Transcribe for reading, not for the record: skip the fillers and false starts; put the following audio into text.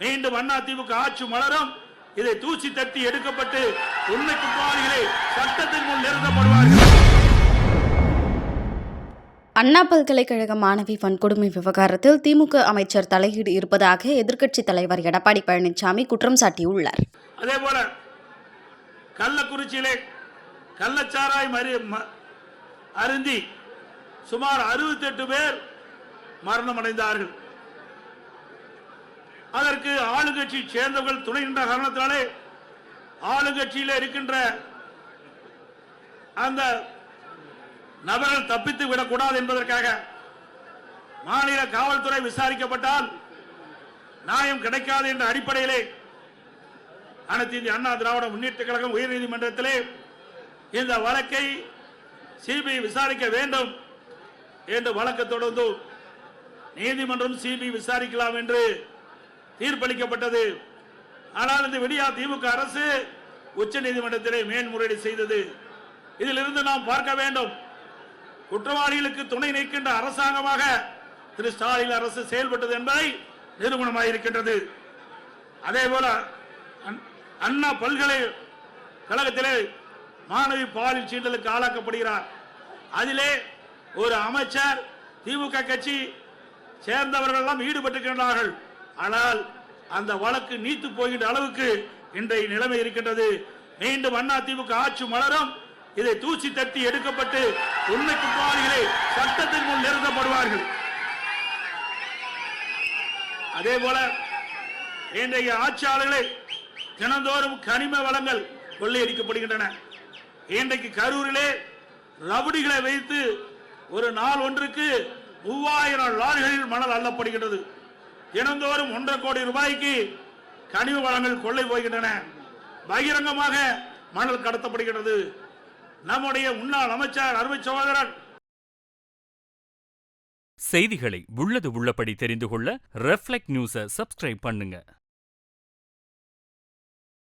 மீண்டும் அதிமுக ஆட்சி மலரும். இதை தூசி தட்டி எடுக்கப்பட்டு உண்மை குற்றவாளிகளை சட்டத்தின் முன் நிறுத்தப்படுவார்கள். அண்ணா பல்கலைக்கழக மாணவி வன்கொடுமை விவகாரத்தில் திமுக அமைச்சர் தலையீடு இருப்பதாக எதிர்க்கட்சித் தலைவர் எடப்பாடி பழனிசாமி குற்றம் சாட்டியுள்ளார். அதேபோல கள்ளக்குறிச்சியிலே கள்ளச்சாராய் அருந்தி சுமார் 68 பேர் மரணமடைந்தார்கள். அதற்கு ஆளுங்கட்சி சேர்ந்தவர்கள் துணை நின்ற காரணத்தினாலே ஆளுங்கட்சியில் இருக்கின்ற அந்த நபர்கள் தப்பித்து விடக்கூடாது என்பதற்காக மாநில காவல்துறை விசாரிக்கப்பட்டால் நியாயம் கிடைக்காது என்ற அடிப்படையிலே அனைத்து இந்திய அண்ணா திராவிட முன்னேற்ற கழகம் உயர்நீதிமன்றத்திலே இந்த வழக்கை சிபிஐ விசாரிக்க வேண்டும் என்று வழக்கு தொடர்ந்து நீதிமன்றம் சிபிஐ விசாரிக்கலாம் என்று தீர்ப்பளிக்கப்பட்டது. ஆனால் இந்த விடியா திமுக அரசு உச்ச நீதிமன்றத்திலே மேல்முறையீடு செய்தது. இதிலிருந்து நாம் பார்க்க வேண்டும், குற்றவாளிகளுக்கு துணை நிற்கின்ற அரசாங்கமாக திரு ஸ்டாலின் அரசு செயல்பட்டது என்பதை நிரூபணமாயிருக்கின்றது. அதேபோல அண்ணா பல்கலைக்கழகத்திலே மாணவி பாலியல் சீண்டலுக்கு ஆளாக்கப்படுகிறார். அதிலே ஒரு அமைச்சர் திமுக கட்சி சேர்ந்தவர்கள் எல்லாம் ஈடுபட்டிருக்கின்றார்கள். ஆனால் அந்த வழக்கு நீத்து போகின்ற அளவுக்கு இன்றைய நிலைமை இருக்கின்றது. மீண்டும் அதிமுக ஆட்சி மலரும். இதை தூசி தட்டி எடுக்கப்பட்டு உண்மை குற்றவாளிகளை சட்டத்தின் முன் நிறுத்தப்படுவார்கள். அதேபோல இன்றைய ஆட்சியாளர்களை தினந்தோறும் கனிம வளங்கள் கொள்ளையடிக்கப்படுகின்றன. இன்றைக்கு கரூரிலே ரவுடிகளை வைத்து ஒரு நாள் ஒன்றுக்கு 3000 லாரிகளில் மணல் அள்ளப்படுகின்றது. தினந்தோறும் 1.5 கோடி ரூபாய்க்கு கனிம வளங்கள் கொள்ளை போகின்றன. பகிரங்கமாக மணல் கடத்தப்படுகிறது. நம்முடைய முன்னாள் அமைச்சர் அருமை சகோதரர். செய்திகளை உள்ளது உள்ளபடி தெரிந்து கொள்ள ரெஃப்ளெக்ட் நியூஸை சப்ஸ்கிரைப் பண்ணுங்க.